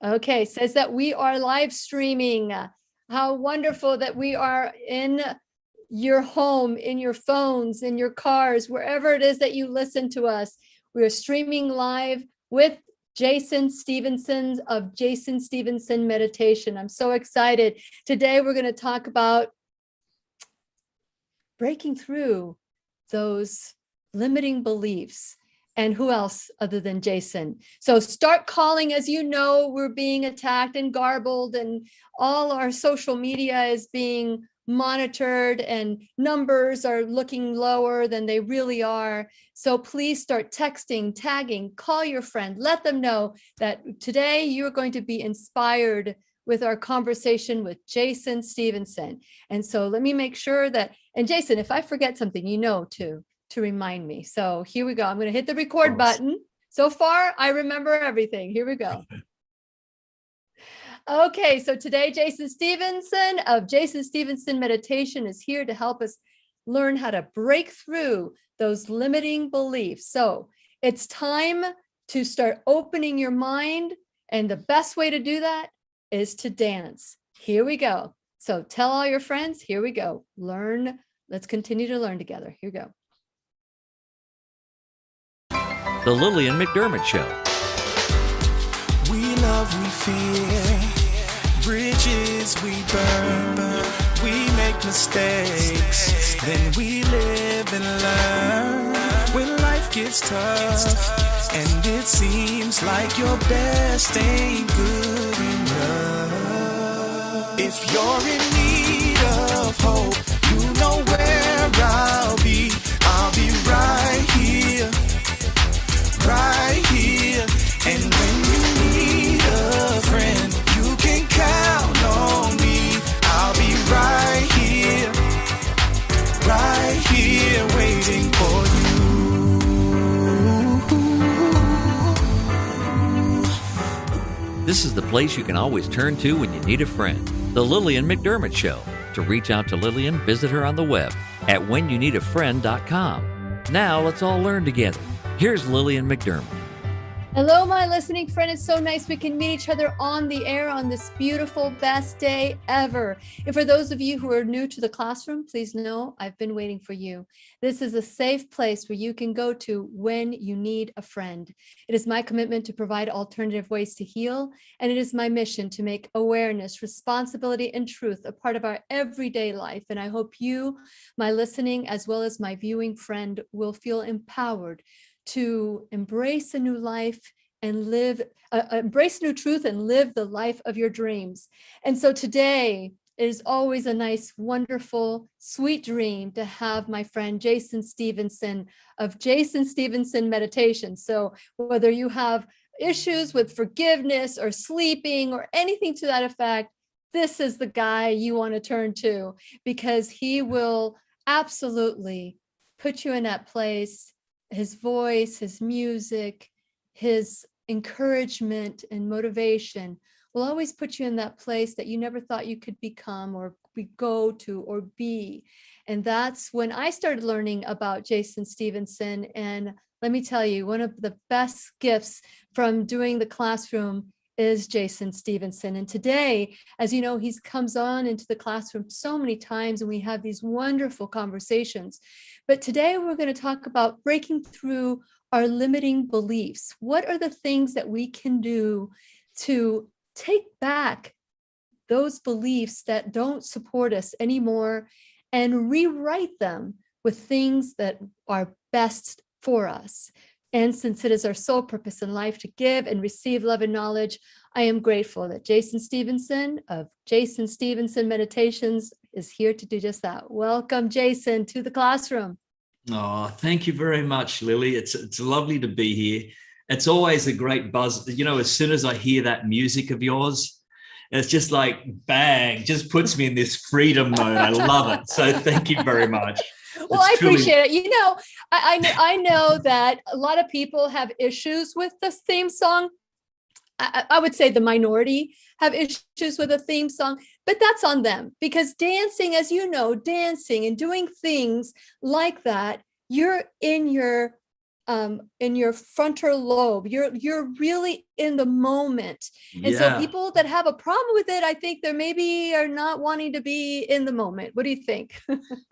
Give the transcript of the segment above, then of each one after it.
Okay, says that we are live streaming. How wonderful that we are in your home, in your phones, in your cars, wherever it is that you listen to us. We are streaming live with Jason Stephenson of Jason Stephenson Meditation. I'm so excited. Today we're going to talk about breaking through those limiting beliefs. And who else other than Jason? So start calling. As you know, we're being attacked and garbled, and all our social media is being monitored, and numbers are looking lower than they really are. So please start texting, tagging, call your friend, let them know that today you're going to be inspired with our conversation with Jason Stephenson. And so let me make sure that, and Jason, if I forget something, you know, to remind me. So here we go. I'm going to hit the record button. So far, I remember everything. Here we go. Okay, so today, Jason Stephenson of Jason Stephenson Meditation is here to help us learn how to break through those limiting beliefs. So it's time to start opening your mind. And the best way to do that is to dance. Here we go. So tell all your friends, here we go. Learn. Let's continue to learn together. Here we go. The Lillian McDermott Show. We love, we fear, bridges we burn, we make mistakes, then we live and learn. When life gets tough, and it seems like your best ain't good enough. If you're in need of hope, you know where I'll be right here. Right here, and when you need a friend, you can count on me. I'll be right here, waiting for This is the place you can always turn to when you need a friend. The Lillian McDermott Show. To reach out to Lillian, visit her on the web at whenyouneedafriend.com. Now let's all learn together. Here's Lillian McDermott. Hello, my listening friend. It's so nice we can meet each other on the air on this beautiful, best day ever. And for those of you who are new to the classroom, please know I've been waiting for you. This is a safe place where you can go to when you need a friend. It is my commitment to provide alternative ways to heal, and it is my mission to make awareness, responsibility, and truth a part of our everyday life. And I hope you, my listening, as well as my viewing friend, will feel empowered to embrace a new life and embrace new truth and live the life of your dreams. And so today it is always a nice, wonderful, sweet dream to have my friend Jason Stephenson of Jason Stephenson Meditation. So whether you have issues with forgiveness or sleeping or anything to that effect, this is the guy you want to turn to, because he will absolutely put you in that place. His voice, his music, his encouragement and motivation will always put you in that place that you never thought you could become or go to or be. And that's when I started learning about Jason Stephenson. And let me tell you, one of the best gifts from doing the classroom is Jason Stephenson. And today, as you know, he comes on into the classroom so many times and we have these wonderful conversations. But today we're going to talk about breaking through our limiting beliefs. What are the things that we can do to take back those beliefs that don't support us anymore and rewrite them with things that are best for us? And since it is our sole purpose in life to give and receive love and knowledge, I am grateful that Jason Stephenson of Jason Stephenson Meditations is here to do just that. Welcome, Jason, to the classroom. Oh, thank you very much, Lily. It's lovely to be here. It's always a great buzz. You know, as soon as I hear that music of yours, it's just like bang, just puts me in this freedom mode. I love it. So thank you very much. Well, I appreciate it. You know, I know that a lot of people have issues with this theme song. I would say the minority have issues with a theme song, but that's on them, because dancing, as you know, dancing and doing things like that, you're in your in your frontal lobe. You're really in the moment. And so Yeah. people that have a problem with it, I think they maybe are not wanting to be in the moment. What do you think?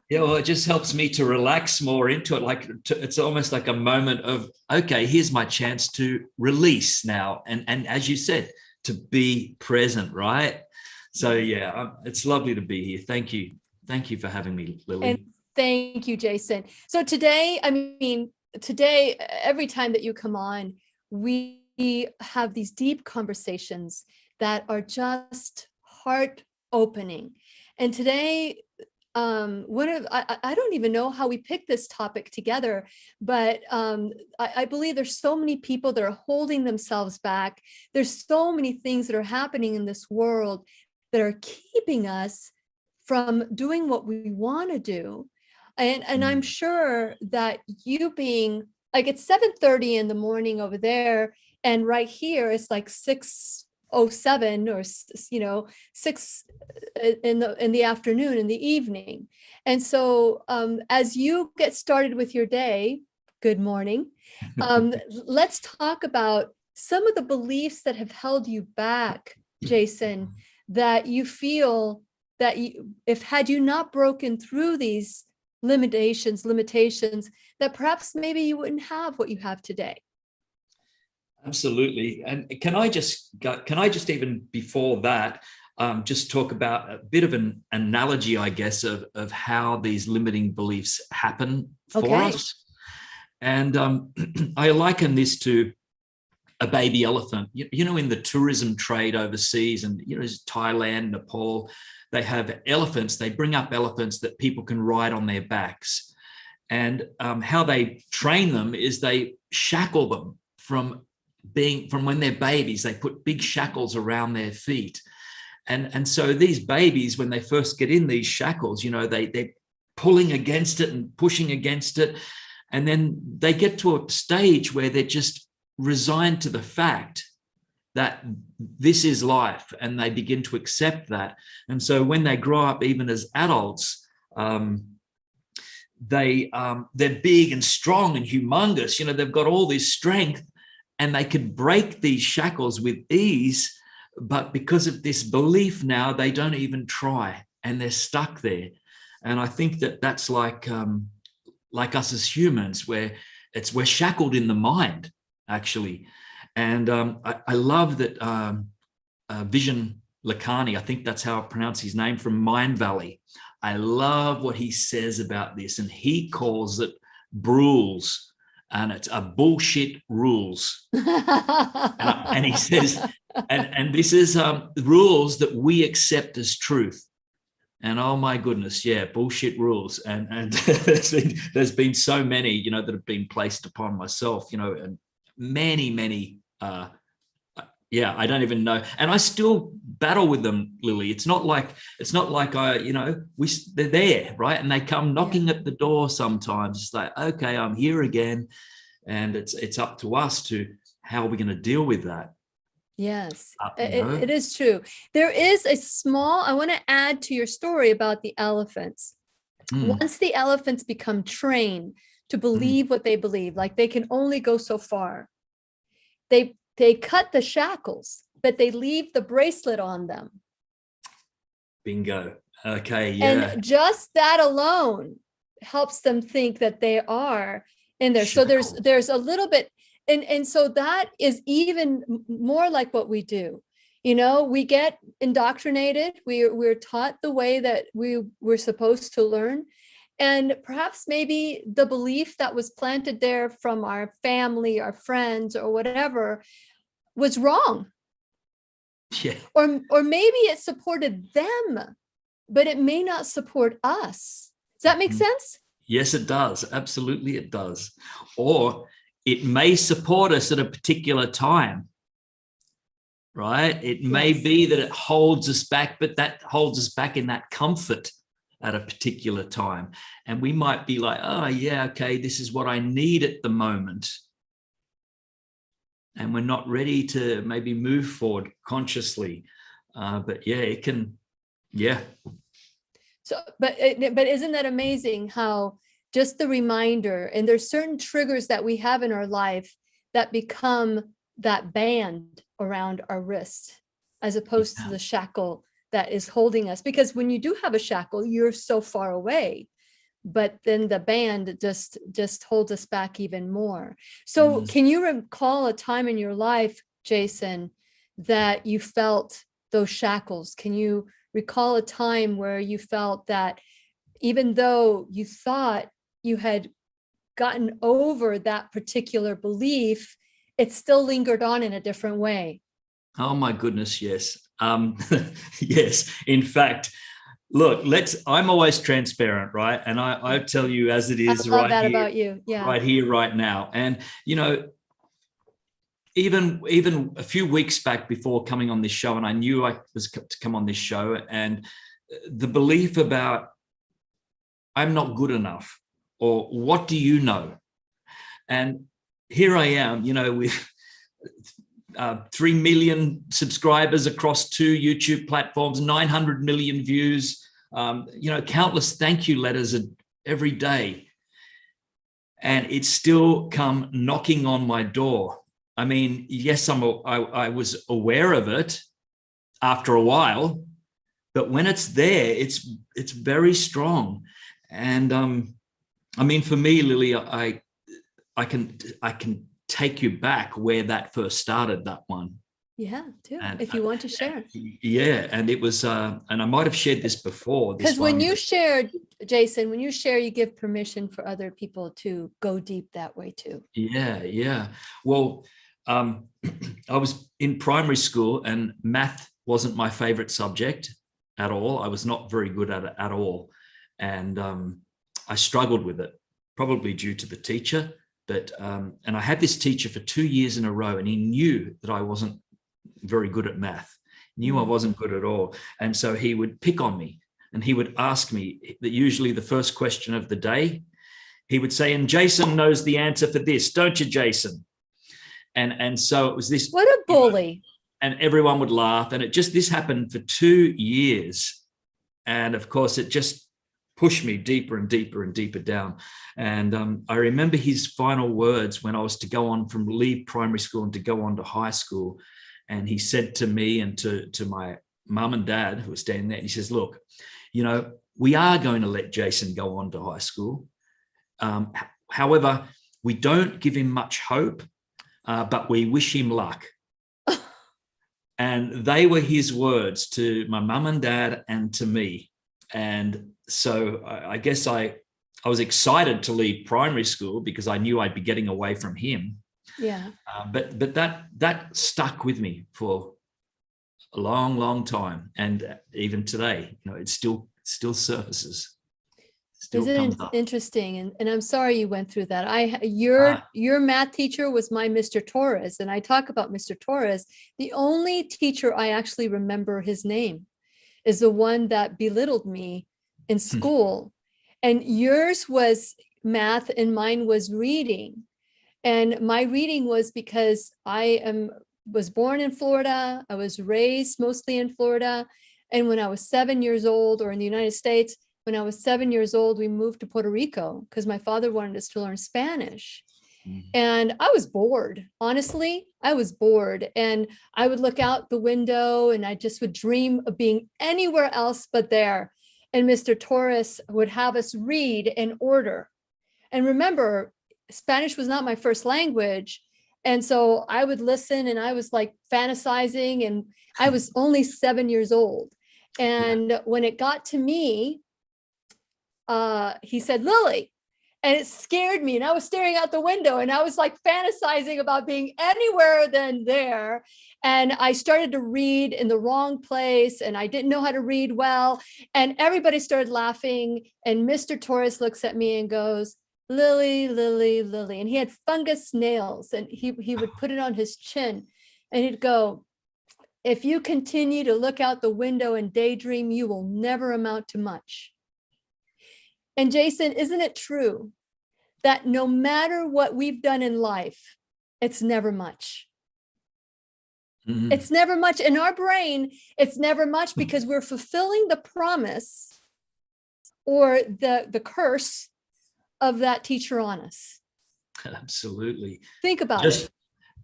Yeah, well, it just helps me to relax more into it. It's almost like a moment of, okay, here's my chance to release now. And as you said, to be present, right? So yeah, it's lovely to be here. Thank you. Thank you for having me, Lily. And thank you, Jason. So today, every time that you come on, we have these deep conversations that are just heart opening. And today, I don't even know how we picked this topic together, but I believe there's so many people that are holding themselves back. There's so many things that are happening in this world that are keeping us from doing what we want to do. And I'm sure that you being like, it's 7:30 in the morning over there, and right here it's like 6:07 or 6 in the afternoon, in the evening. And so as you get started with your day, good morning. Let's talk about some of the beliefs that have held you back, Jason, that you feel that had you not broken through these limitations, that perhaps maybe you wouldn't have what you have today. Absolutely. And can I just even before that, just talk about a bit of an analogy, I guess, of how these limiting beliefs happen for us. And I liken this to a baby elephant. You know, in the tourism trade overseas, and Thailand, Nepal, they have elephants. They bring up elephants that people can ride on their backs. And how they train them is they shackle them from when they're babies. They put big shackles around their feet. And so these babies, when they first get in these shackles, they're pulling against it and pushing against it. And then they get to a stage where they're just resigned to the fact that this is life, and they begin to accept that. And so when they grow up, even as adults, they're big and strong and humongous. They've got all this strength, and they could break these shackles with ease. But because of this belief now, they don't even try, and they're stuck there. And I think that that's like us as humans, where we're shackled in the mind, actually. And I love that Vision Lakhani, I think that's how I pronounce his name, from Mind Valley. I love what he says about this, and he calls it brules, and it's a bullshit rules. and he says, and this is rules that we accept as truth. And oh my goodness, yeah, bullshit rules. And there's been so many, that have been placed upon myself, and many. I don't even know, and I still battle with them, Lily. It's not like they're there, right? And they come knocking at the door sometimes. It's like, okay, I'm here again, and it's up to us to how are we going to deal with that. Yes, it is true. There is I want to add to your story about the elephants. Once the elephants become trained to believe what they believe, like they can only go so far, they cut the shackles, but they leave the bracelet on them. Bingo. Okay, yeah. And just that alone helps them think that they are in there. Shackles. So there's a little bit, and so that is even more like what we do. We get indoctrinated. We're taught the way that we're supposed to learn. And perhaps maybe the belief that was planted there from our family, our friends, or whatever was wrong. Yeah. Or maybe it supported them, but it may not support us. Does that make sense? Yes, it does. Absolutely, it does. Or it may support us at a particular time, right? It may be that it holds us back, but that holds us back in that comfort at a particular time. And we might be like, oh yeah, okay, this is what I need at the moment. And we're not ready to maybe move forward consciously. But yeah, it can, yeah. So, but isn't that amazing how just the reminder. And there's certain triggers that we have in our life that become that band around our wrist, as opposed to the shackle that is holding us. Because when you do have a shackle, you're so far away, but then the band just holds us back even more. So can you recall a time in your life, Jason, that you felt those shackles? Can you recall a time where you felt that even though you thought you had gotten over that particular belief, it still lingered on in a different way? Oh my goodness, yes. Yes. In fact, look, I'm always transparent, right? And I tell you as it is. I love that about you. Yeah. Right here, right now. And, even a few weeks back before coming on this show, and I knew I was to come on this show, and the belief about I'm not good enough, or what do you know? And here I am, with 3 million subscribers across 2 YouTube platforms, 900 million views, countless thank you letters every day. And it's still come knocking on my door. I mean, yes, I was aware of it after a while, but when it's there, it's very strong. And I mean, for me, Lily, I can take you back where that first started, that one. Yeah, too, if you want to share. Yeah, and it was, and I might have shared this before. Because when you shared, Jason, when you share, you give permission for other people to go deep that way too. Yeah. Well, I was in primary school, and math wasn't my favorite subject at all. I was not very good at it at all. And I struggled with it, probably due to the teacher. But and I had this teacher for 2 years in a row, and he knew that I wasn't very good at math, knew I wasn't good at all. And so he would pick on me, and he would ask me that usually the first question of the day, he would say, and Jason knows the answer for this, don't you, Jason? And so it was this. What a bully. And everyone would laugh. And this happened for 2 years. And of course, it just pushed me deeper and deeper and deeper down. And I remember his final words when I was to go on from leave primary school and to go on to high school. And he said to me and to my mum and dad who were standing there, he says, look, we are going to let Jason go on to high school. However, we don't give him much hope, but we wish him luck. And they were his words to my mum and dad and to me. And so I guess I was excited to leave primary school because I knew I'd be getting away from him. Yeah. But that stuck with me for a long, long time. And even today, it still surfaces. Isn't it interesting? And I'm sorry you went through that. Your math teacher was my Mr. Torres. And I talk about Mr. Torres. The only teacher I actually remember his name is the one that belittled me in school. And yours was math and mine was reading. And my reading was because I was born in Florida. I was raised mostly in Florida. And when I was 7 years old, or in the United States, when I was 7 years old, we moved to Puerto Rico because my father wanted us to learn Spanish. And I was bored. Honestly, I was bored. And I would look out the window and I just would dream of being anywhere else but there. And Mr. Torres would have us read in order. And remember, Spanish was not my first language. And so I would listen and I was like fantasizing, and I was only 7 years old. And when it got to me, he said, Lily, and it scared me. And I was staring out the window and I was like fantasizing about being anywhere than there. And I started to read in the wrong place and I didn't know how to read well. And everybody started laughing. And Mr. Torres looks at me and goes, Lily, Lily, Lily. And he had fungus nails and he would put it on his chin and he'd go, if you continue to look out the window and daydream, you will never amount to much. And Jason, isn't it true that no matter what we've done in life, it's never much? Mm-hmm. It's never much. In our brain, it's never much because we're fulfilling the promise or the curse of that teacher on us. Absolutely. Think about Just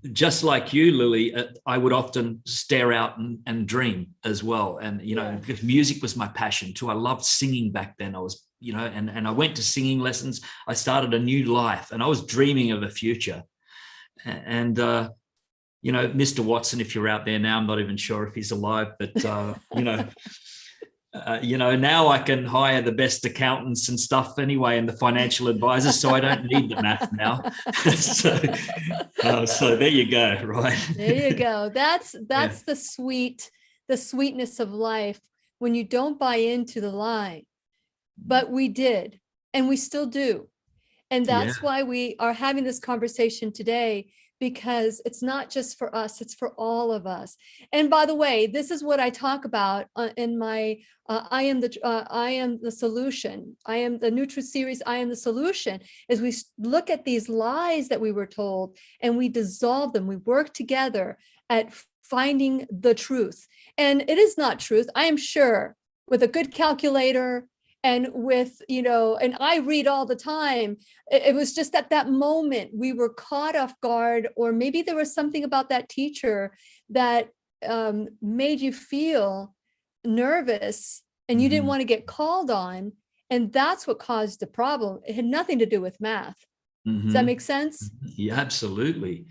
it. just like you, Lily, I would often stare out and dream as well. And, Yeah. because music was my passion too. I loved singing back then. I was, and I went to singing lessons. I started a new life and I was dreaming of a future. And, Mr. Watson, if you're out there now, I'm not even sure if he's alive, but, now I can hire the best accountants and stuff anyway, and the financial advisors, so I don't need the math now. so there you go, right? There you go. That's Yeah. the sweetness of life when you don't buy into the lie. But we did, and we still do. And that's why we are having this conversation today, because it's not just for us, it's for all of us. And by the way, this is what I talk about in my I am the solution. I am the New Truth series. I am the solution. As we look at these lies that we were told and we dissolve them, we work together at finding the truth. And it is not truth, I am sure, with a good calculator and with, and I read all the time. It was just at that moment we were caught off guard, or maybe there was something about that teacher that made you feel nervous and you didn't want to get called on. And that's what caused the problem. It had nothing to do with math. Does that make sense? Yeah, absolutely.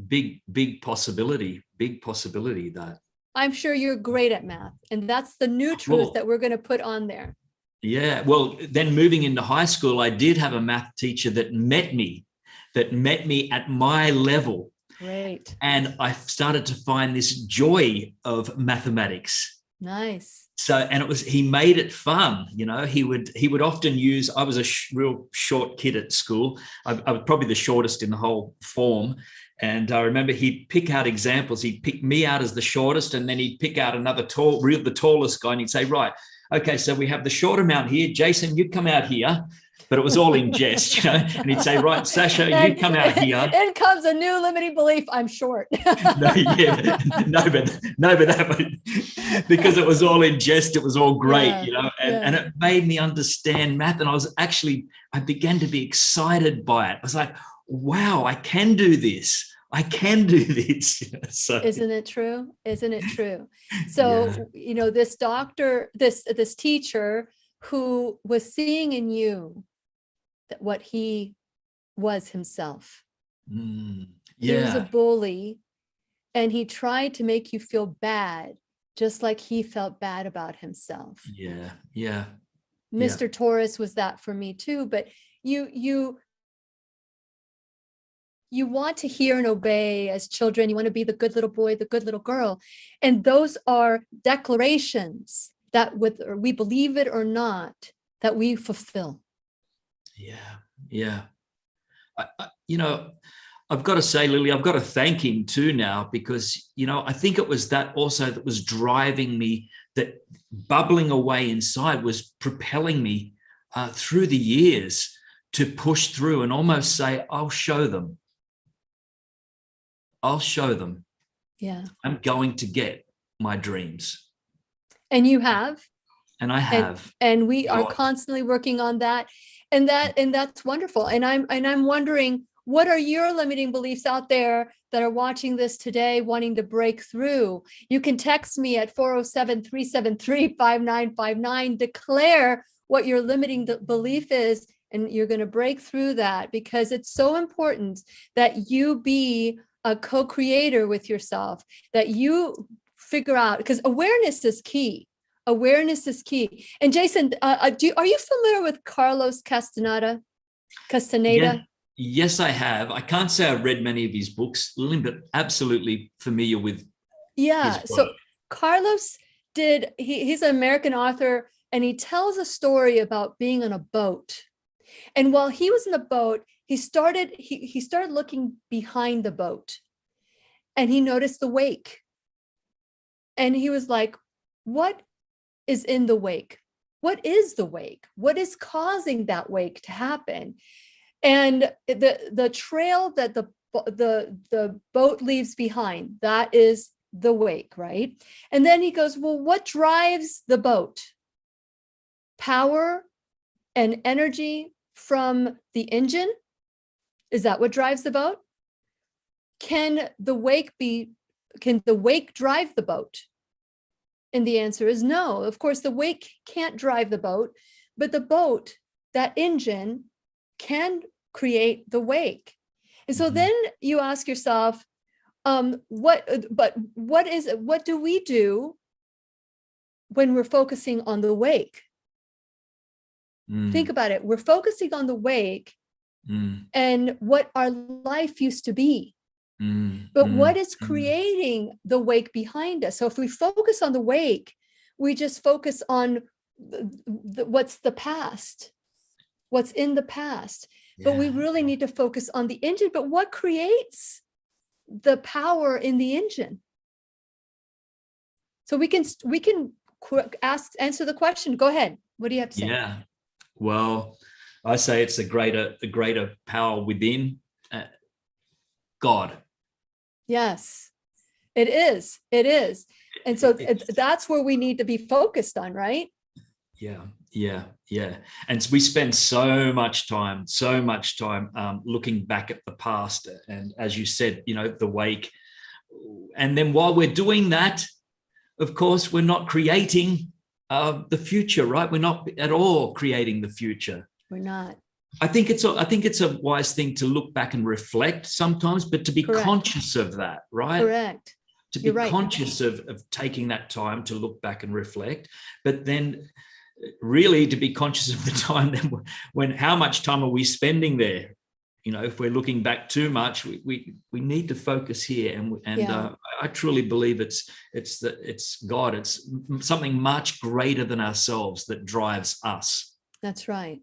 Big possibility that. I'm sure you're great at math. And that's the new truth that we're going to put on there. Yeah. Well, then moving into high school, I did have a math teacher that met me at my level. Great. And I started to find this joy of mathematics. Nice. So, and he made it fun. He would often use, I was a real short kid at school. I was probably the shortest in the whole form. And I remember he'd pick out examples. He'd pick me out as the shortest, and then he'd pick out another the tallest guy, and he'd say, right, okay, so we have the short amount here. Jason, you come out here. But it was all in jest, and he'd say, right, Sasha, you come out here. In comes a new limiting belief, I'm short. but because it was all in jest, it was all great, and it made me understand math. And I began to be excited by it. I was like, wow, I can do this. So, isn't it true? So, this doctor, this teacher who was seeing in you what he was himself. He was a bully, and he tried to make you feel bad, just like he felt bad about himself. Yeah. Mr. Taurus was that for me too. But you want to hear and obey as children. You want to be the good little boy, the good little girl. And those are declarations that, whether we believe it or not, that we fulfill. Yeah. I've got to say, Lily, I've got to thank him too now, because, I think it was that also that was driving me, that bubbling away inside was propelling me through the years to push through and almost say, I'll show them. Yeah. I'm going to get my dreams. And you have. And I have. And we are constantly working on that. And that's wonderful. And I'm wondering, what are your limiting beliefs out there that are watching this today, wanting to break through? You can text me at 407-373-5959. Declare what your limiting belief is, and you're going to break through that, because it's so important that you be a co-creator with yourself, that you figure out, because awareness is key. And Jason, are you familiar with Carlos Castaneda? Yes, I have. I can't say I've read many of his books, Lillian, but absolutely familiar with. Yeah. So Carlos he's an American author, and he tells a story about being on a boat. And while he was in the boat, he started looking behind the boat, and he noticed the wake. And he was like, what is in the wake? What is the wake? What is causing that wake to happen? And the trail that the boat leaves behind, that is the wake, right? And then he goes, well, what drives the boat? Power and energy from the engine? Is that what drives the boat? Can the wake drive the boat? And the answer is no. Of course, the wake can't drive the boat, but the boat, that engine, can create the wake. And so then you ask yourself, what do we do when we're focusing on the wake? Think about it. We're focusing on the wake and what our life used to be. But what is creating the wake behind us? So if we focus on the wake, we just focus on what's the past, what's in the past. But we really need to focus on the engine. But what creates the power in the engine? So we can answer the question. Go ahead. What do you have to say? Yeah. Well, I say it's the greater power within God. Yes, it is. It is. And so that's where we need to be focused on, right? Yeah. And we spend so much time looking back at the past. And as you said, the wake. And then while we're doing that, of course, we're not creating the future, right? We're not at all creating the future. We're not. I think it's a wise thing to look back and reflect sometimes, but to be conscious of that, right? Correct. To be conscious of taking that time to look back and reflect, but then really to be conscious of the time when how much time are we spending there? If we're looking back too much, we need to focus here, and I truly believe it's God. It's something much greater than ourselves that drives us. That's right.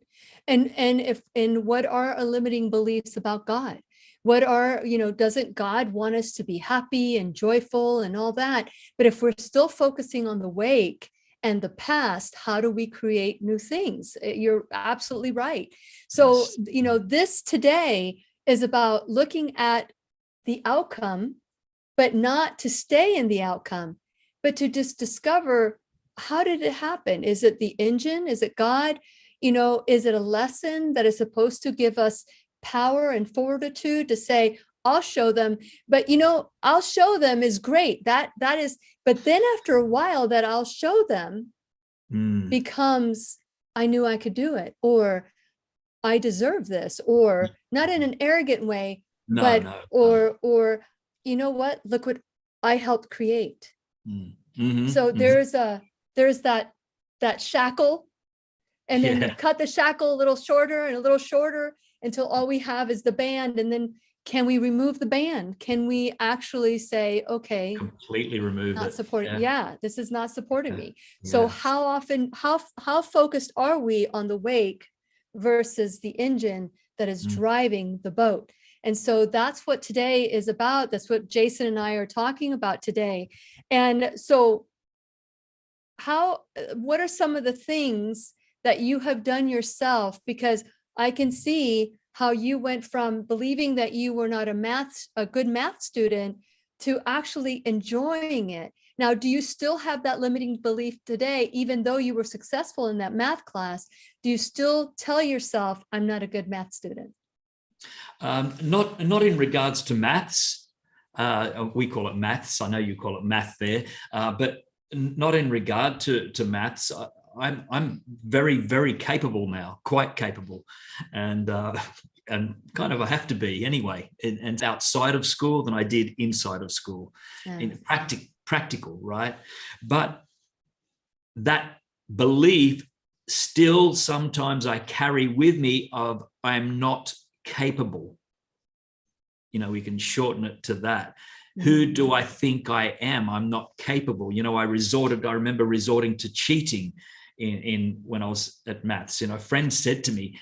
And what are our limiting beliefs about God? What are, doesn't God want us to be happy and joyful and all that? But if we're still focusing on the wake and the past, how do we create new things? You're absolutely right. So, this today is about looking at the outcome, but not to stay in the outcome, but to just discover, how did it happen? Is it the engine? Is it God? Is it a lesson that is supposed to give us power and fortitude to say, I'll show them, but I'll show them is great. That is, but then after a while that I'll show them becomes, I knew I could do it, or I deserve this, or not in an arrogant way, or you know what, look what I helped create. So there's that shackle, and then you cut the shackle a little shorter and a little shorter until all we have is the band. And then can we remove the band? Can we actually say, okay, completely remove not it? Supporting. Yeah, this is not supporting me. So how often, how focused are we on the wake versus the engine that is driving the boat? And so that's what today is about. That's what Jason and I are talking about today. And so what are some of the things that you have done yourself? Because I can see how you went from believing that you were not a good math student to actually enjoying it. Now, do you still have that limiting belief today, even though you were successful in that math class? Do you still tell yourself, I'm not a good math student? Not in regards to maths. We call it maths. I know you call it math there, but not in regard to maths. I'm very, very capable now, quite capable, and kind of I have to be anyway. And outside of school than I did inside of school, in practical, right? But that belief still sometimes I carry with me of I'm not capable. We can shorten it to that. Who do I think I am? I'm not capable. I remember resorting to cheating in when I was at maths. A friend said to me,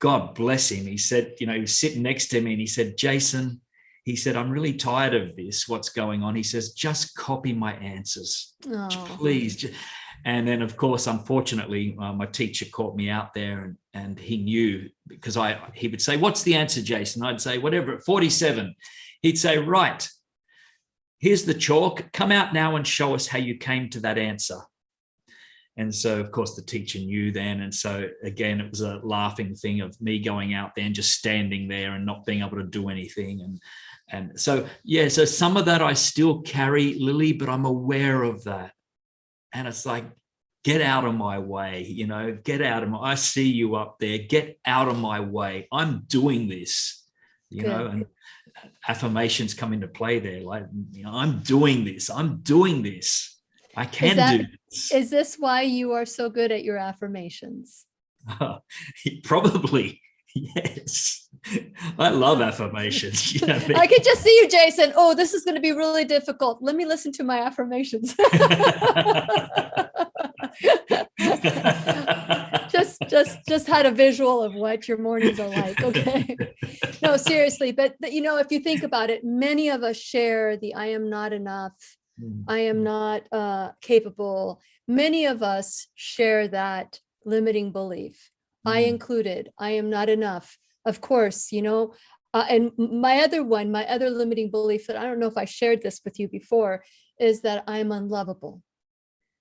God bless him, he said, he was sitting next to me and he said, Jason, he said, I'm really tired of this, what's going on. He says, just copy my answers, please. And then, of course, unfortunately, my teacher caught me out there and he knew, because he would say, what's the answer, Jason? I'd say, whatever, 47. He'd say, right, here's the chalk. Come out now and show us how you came to that answer. And so, of course, the teacher knew then. And so, again, it was a laughing thing of me going out there and just standing there and not being able to do anything. And so, yeah, so some of that I still carry, Lily, but I'm aware of that. And it's like, get out of my way, get out of I see you up there, get out of my way. I'm doing this, and affirmations come into play there. Like, I'm doing this. I can do this. Is this why you are so good at your affirmations? Probably, yes. I love affirmations. I could just see you, Jason. Oh, this is going to be really difficult. Let me listen to my affirmations. just had a visual of what your mornings are like. Okay. No, seriously. But if you think about it, many of us share the I am not enough. I am not capable. Many of us share that limiting belief. I included. I am not enough. Of course, and my other limiting belief that I don't know if I shared this with you before is that I'm unlovable.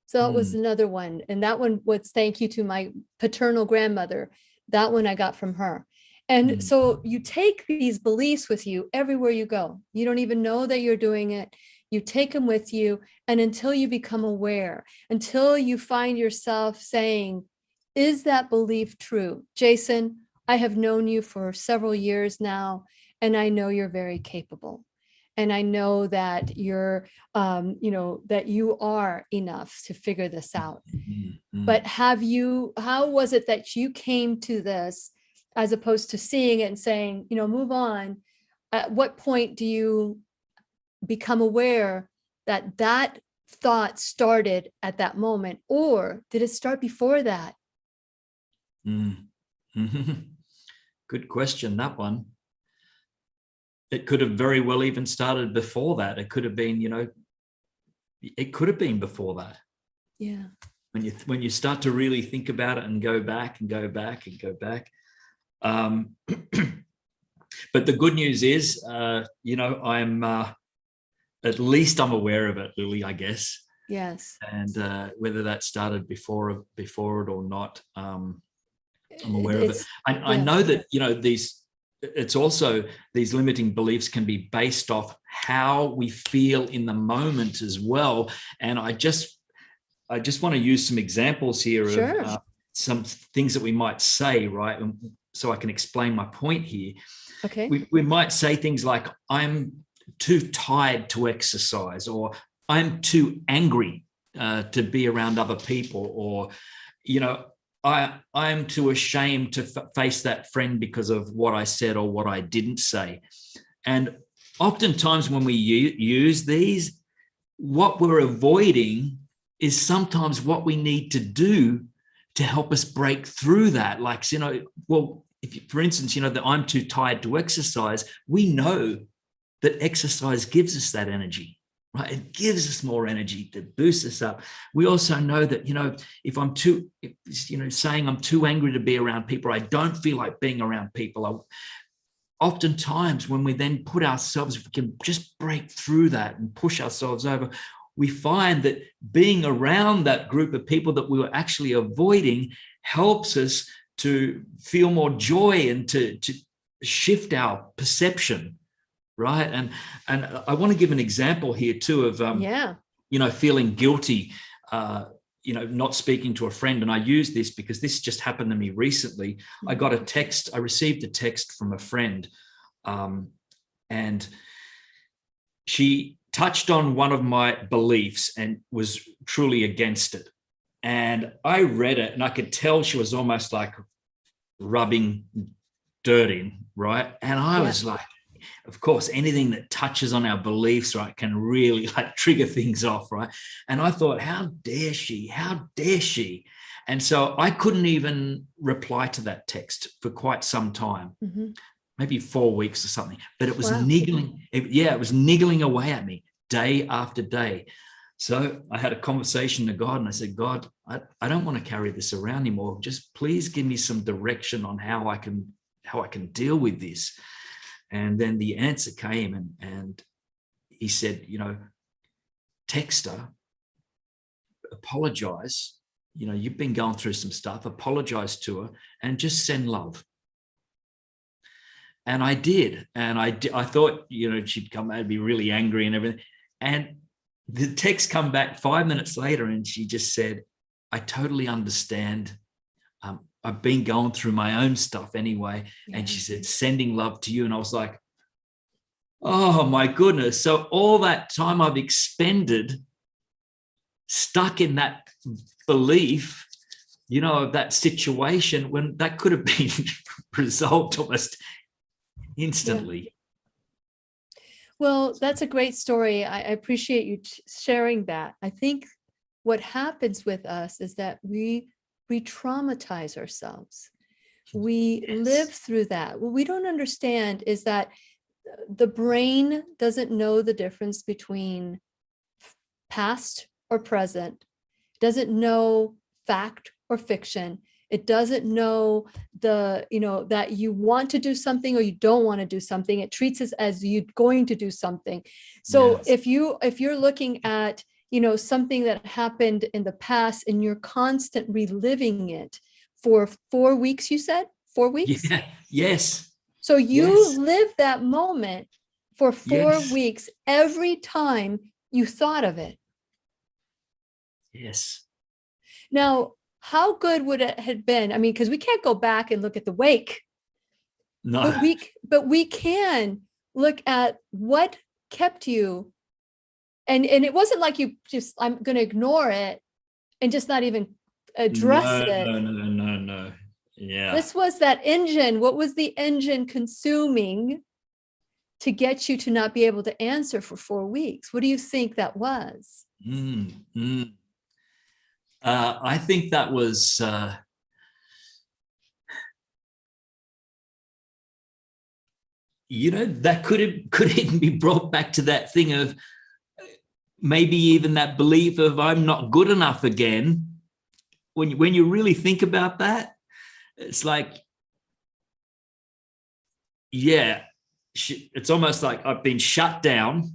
So it was another one. And that one was thank you to my paternal grandmother. That one I got from her. And so you take these beliefs with you everywhere you go. You don't even know that you're doing it. You take them with you. And until you become aware, until you find yourself saying, is that belief true? Jason, I have known you for several years now, and I know you're very capable. And I know that you're, that you are enough to figure this out. But how was it that you came to this as opposed to seeing it and saying, move on? At what point do you become aware that that thought started at that moment, or did it start before that? Good question, that one. It could have very well even started before that. It could have been, it could have been before that. Yeah. When you start to really think about it and go back and go back and go back. But the good news is, I'm at least I'm aware of it, Lily, I guess. Yes. And whether that started before it or not, I'm aware of it. I know that, it's also these limiting beliefs can be based off how we feel in the moment as well. And I just want to use some examples here of some things that we might say, right? So I can explain my point here. Okay. We might say things like, I'm too tired to exercise, or I'm too angry to be around other people, or, I'm too ashamed to face that friend because of what I said or what I didn't say. And oftentimes when we use these, what we're avoiding is sometimes what we need to do to help us break through that. Like, for instance, that I'm too tired to exercise, we know that exercise gives us that energy. Right? It gives us more energy to boost us up. We also know that, if I'm saying I'm too angry to be around people, I don't feel like being around people. Oftentimes when we then put ourselves, if we can just break through that and push ourselves over, we find that being around that group of people that we were actually avoiding helps us to feel more joy and to shift our perception. Right. And I want to give an example here too of, feeling guilty, not speaking to a friend. And I use this because this just happened to me recently. I received a text from a friend, and she touched on one of my beliefs and was truly against it. And I read it and I could tell she was almost like rubbing dirt in. Right. And I was like, of course, anything that touches on our beliefs, right, can really trigger things off, right? And I thought, how dare she? How dare she? And so I couldn't even reply to that text for quite some time, maybe 4 weeks or something. But it was niggling. It was niggling away at me day after day. So I had a conversation to God and I said, God, I don't want to carry this around anymore. Just please give me some direction on how I can deal with this. And then the answer came and he said, text her, apologize, you've been going through some stuff, apologize to her and just send love. And I did. And I thought, she'd come out and be really angry and everything. And the text come back 5 minutes later and she just said, I totally understand. I've been going through my own stuff anyway. Yeah. And she said, sending love to you. And I was like, oh my goodness. So all that time I've expended stuck in that belief, of that situation, when that could have been resolved almost instantly. Yeah. Well, that's a great story. I appreciate you sharing that. I think what happens with us is that we traumatize ourselves. We live through that. What we don't understand is that the brain doesn't know the difference between past or present, doesn't know fact or fiction. It doesn't know that you want to do something or you don't want to do something. It treats us as you're going to do something. So yes. if you're looking at, something that happened in the past and you're constant reliving it for 4 weeks, you said 4 weeks? Yeah. Yes. So you live that moment for 4 weeks every time you thought of it. Yes. Now, how good would it have been? I mean, because we can't go back and look at the wake. No. But we can look at what kept you. And it wasn't like you just, I'm going to ignore it and just not even address it. No. Yeah. This was that engine. What was the engine consuming to get you to not be able to answer for 4 weeks? What do you think that was? I think that was that could even be brought back to that thing of maybe even that belief of I'm not good enough again. When you really think about that, it's like, it's almost like I've been shut down.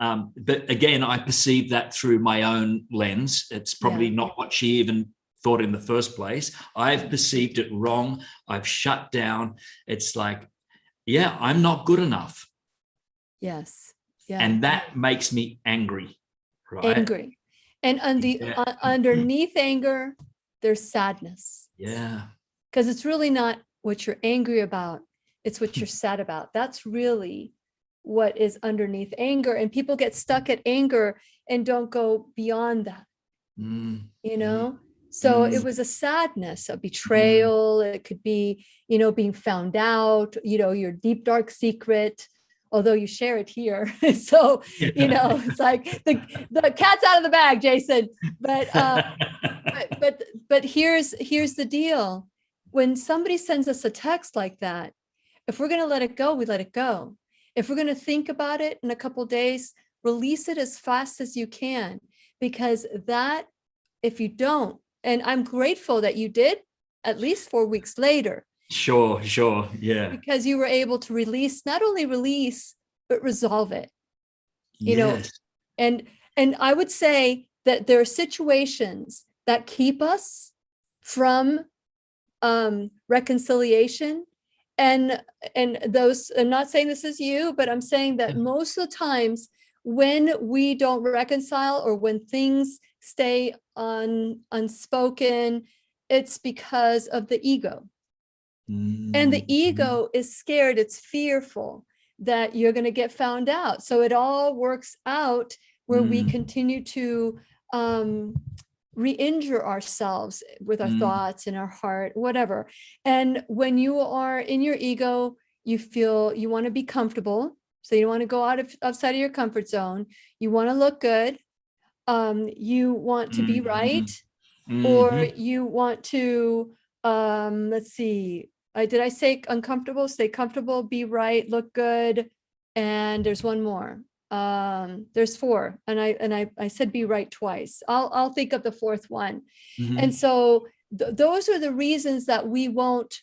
But again, I perceive that through my own lens. It's probably not what she even thought in the first place. I've perceived it wrong. I've shut down. It's like, I'm not good enough. Yes. Yeah. And that makes me angry. Right. Angry. And underneath anger, there's sadness. Yeah. Because it's really not what you're angry about. It's what you're sad about. That's really what is underneath anger. And people get stuck at anger and don't go beyond that. So it was a sadness, a betrayal. It could be, being found out, your deep, dark secret, although you share it here. So, it's like the cat's out of the bag, Jason. But here's the deal. When somebody sends us a text like that, if we're going to let it go, we let it go. If we're going to think about it in a couple of days, release it as fast as you can, because if you don't, and I'm grateful that you did at least 4 weeks later. Sure. Yeah. Because you were able to not only release, but resolve it, and I would say that there are situations that keep us from reconciliation. And those, I'm not saying this is you, but I'm saying that most of the times when we don't reconcile or when things stay unspoken, it's because of the ego. And the ego is scared, it's fearful that you're going to get found out. So it all works out where we continue to re-injure ourselves with our thoughts and our heart, whatever. And when you are in your ego, you feel you want to be comfortable. So you don't want to go outside of your comfort zone. You want to look good. You want to be right. Or you want to, let's see, did I say uncomfortable? Stay comfortable, be right, look good. And there's one more. There's 4. And I said be right twice. I'll think of the 4th one. And so those are the reasons that we won't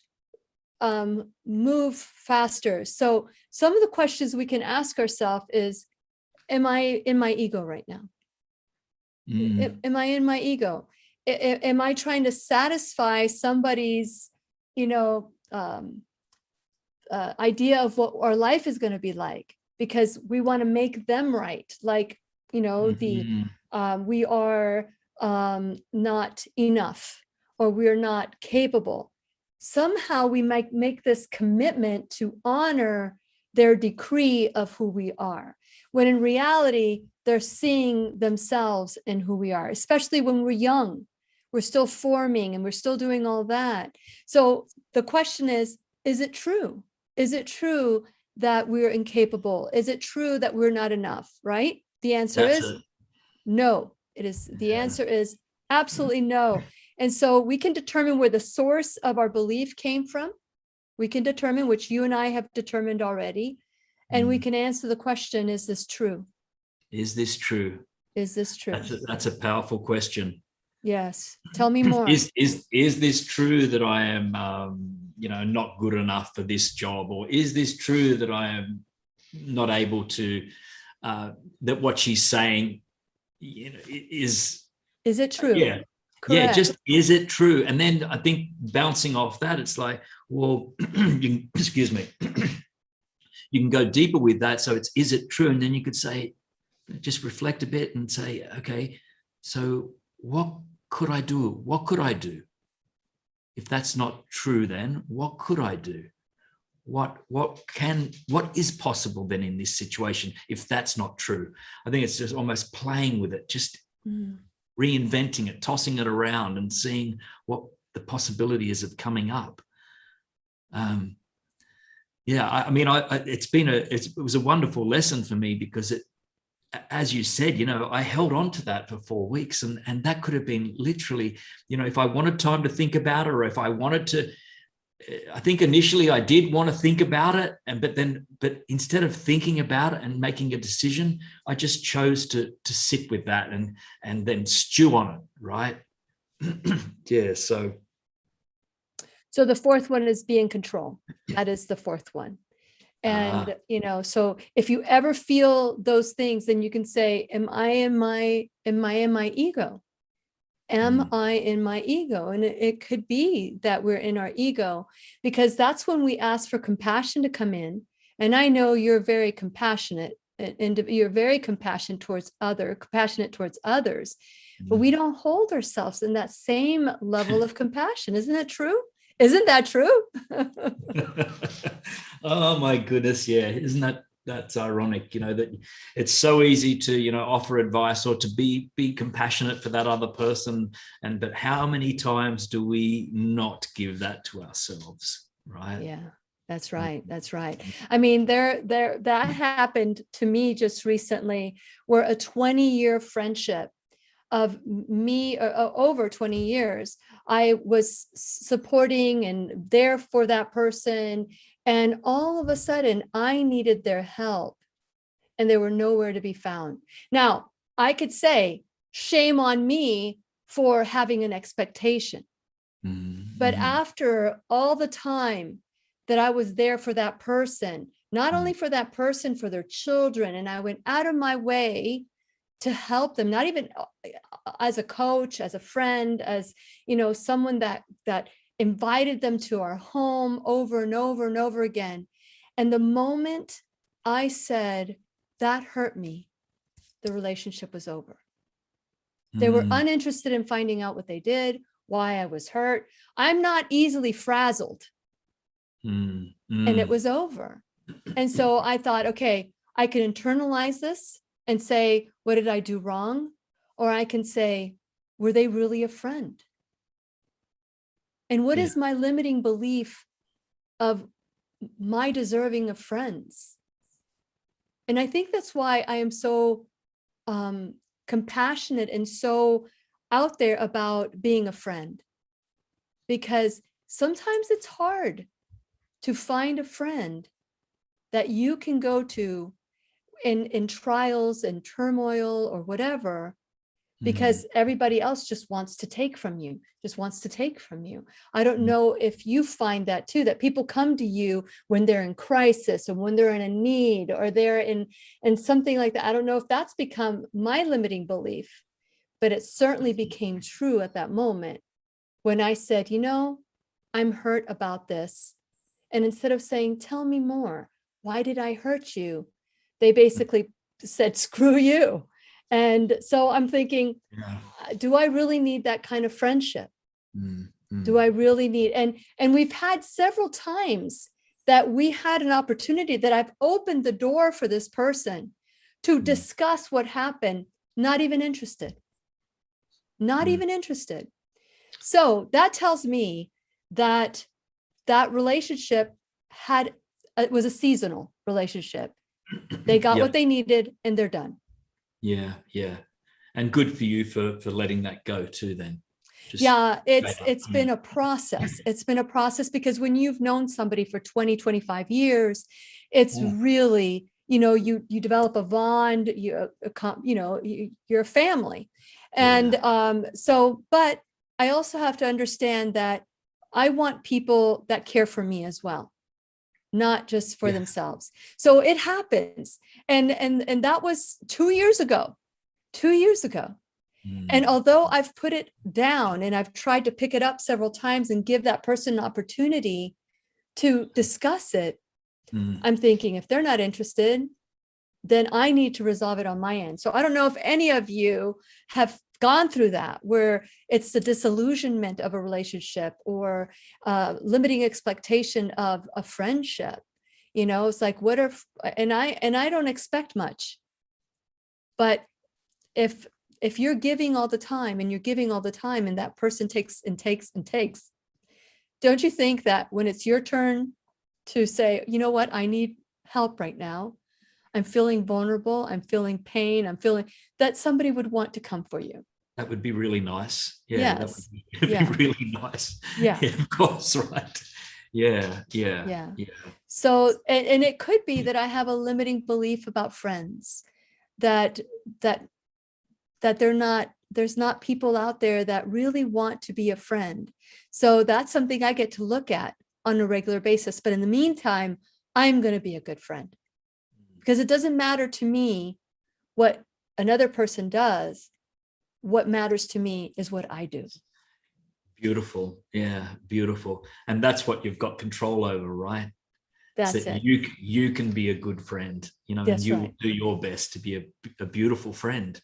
move faster. So some of the questions we can ask ourselves is, am I in my ego right now? Am I in my ego? Am I trying to satisfy somebody's, idea of what our life is going to be like, because we want to make them right? Like, we are not enough, or we're not capable. Somehow we might make this commitment to honor their decree of who we are, when in reality, they're seeing themselves in who we are, especially when we're young. We're still forming and we're still doing all that. So the question is it true? Is it true that we're incapable? Is it true that we're not enough, right? The answer is no. The answer is absolutely no. And so we can determine where the source of our belief came from. We can determine, which you and I have determined already. And we can answer the question, is this true? Is this true? Is this true? That's a powerful question. Yes. Tell me more. Is this true that I am, not good enough for this job? Or is this true that I am not able to, that what she's saying, is it true? Yeah. Correct. Yeah, just is it true? And then I think bouncing off that, it's like, well, excuse me, you can go deeper with that. So is it true? And then you could say, just reflect a bit and say, okay, so what could I do? What could I do? If that's not true, then what could I do? What is possible then in this situation if that's not true? I think it's just almost playing with it, just reinventing it, tossing it around and seeing what the possibility is of coming up. It was a wonderful lesson for me, because it, as you said, I held on to that for 4 weeks, and that could have been literally, if I wanted time to think about it, or if I wanted to, I think initially I did want to think about it, but instead of thinking about it and making a decision, I just chose to sit with that and then stew on it, right? Yeah. So the fourth one is be in control. That is the fourth one. And, so if you ever feel those things, then you can say, am I in my ego? Am I in my ego? And it could be that we're in our ego, because that's when we ask for compassion to come in. And I know you're very compassionate, and you're very compassionate towards others, but we don't hold ourselves in that same level of compassion. Isn't that true? Isn't that true? Oh my goodness. Yeah. That's ironic, that it's so easy to, offer advice or to be compassionate for that other person. But how many times do we not give that to ourselves? Right. Yeah, that's right. That's right. I mean, that happened to me just recently, where a 20-year friendship of me, over 20 years, I was supporting and there for that person. And all of a sudden I needed their help and they were nowhere to be found. Now, I could say, shame on me for having an expectation. But after all the time that I was there for that person, not only for that person, for their children, and I went out of my way to help them, not even as a coach, as a friend, as, someone that invited them to our home over and over and over again. And the moment I said, that hurt me, the relationship was over. They were uninterested in finding out what they did, why I was hurt. I'm not easily frazzled. And it was over. And so I thought, okay, I can internalize this and say, what did I do wrong? Or I can say, were they really a friend? And what is my limiting belief of my deserving of friends? And I think that's why I am so compassionate and so out there about being a friend, because sometimes it's hard to find a friend that you can go to in trials and turmoil or whatever, because everybody else just wants to take from you, I don't know if you find that too, that people come to you when they're in crisis or when they're in a need or they're in something like that. I don't know if that's become my limiting belief, but it certainly became true at that moment when I said, I'm hurt about this. And instead of saying, tell me more, why did I hurt you? They basically said, screw you. And so I'm thinking, do I really need that kind of friendship? Do I really need, and we've had several times that we had an opportunity that I've opened the door for this person to discuss what happened, not even interested. So that tells me that that relationship was a seasonal relationship. They got what they needed and they're done. Yeah. And good for you for letting that go too then. It's been a process. It's been a process because when you've known somebody for 20, 25 years, it's really, you develop a bond, you're a family. And but I also have to understand that I want people that care for me as well, not just for themselves. So it happens. And that was 2 years ago. And although I've put it down and I've tried to pick it up several times and give that person an opportunity to discuss it, I'm thinking if they're not interested, then I need to resolve it on my end. So I don't know if any of you have gone through that, where it's the disillusionment of a relationship or limiting expectation of a friendship. It's like, what if, and I don't expect much, but if you're giving all the time and that person takes and takes and takes, don't you think that when it's your turn to say, you know what, I need help right now, I'm feeling vulnerable, I'm feeling pain, I'm feeling that somebody would want to come for you? That would be really nice. Yes. That would be really nice. Yeah, of course, right. Yeah. So, and it could be that I have a limiting belief about friends, that there's not people out there that really want to be a friend. So that's something I get to look at on a regular basis. But in the meantime, I'm going to be a good friend, because it doesn't matter to me what another person does. What matters to me is what I do. Beautiful. Yeah, beautiful. And that's what you've got control over, right? That's so it. You can be a good friend, and you will do your best to be a beautiful friend.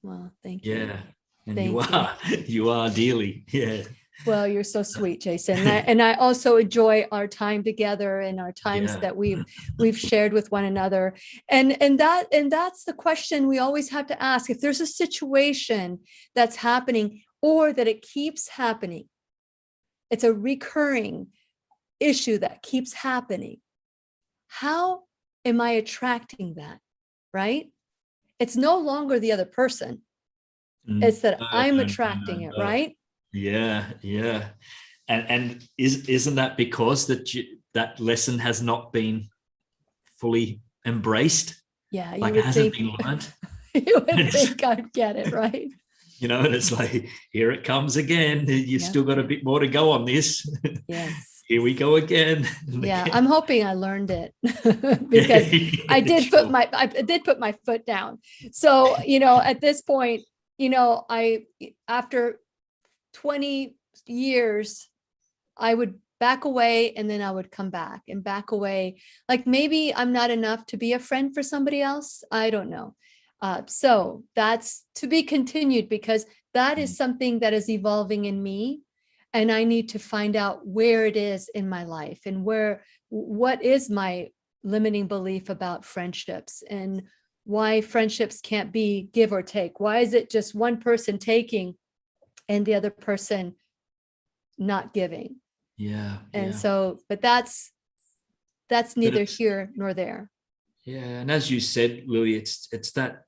Well, thank you. Yeah. And you are dearly. Yeah. Well, you're so sweet, Jason. And I also enjoy our time together and our times that we've shared with one another. And that's the question we always have to ask. If there's a situation that's happening or that it keeps happening, it's a recurring issue that keeps happening, how am I attracting that? Right? It's no longer the other person. It's that I'm attracting it, right? Yeah. And isn't that because that lesson has not been fully embraced? Yeah, like it hasn't been learned. You would think I'd get it, right? And it's like, here it comes again. You've still got a bit more to go on this. Yes. Here we go again. Yeah, I'm hoping I learned it because I did put my foot down. So, at this point, after 20 years, I would back away and then I would come back and back away. Like maybe I'm not enough to be a friend for somebody else. I don't know. So that's to be continued, because that is something that is evolving in me. And I need to find out where it is in my life and what is my limiting belief about friendships and why friendships can't be give or take. Why is it just one person taking and the other person not giving? Yeah. And so, but that's neither here nor there. Yeah. And as you said, Lily, it's that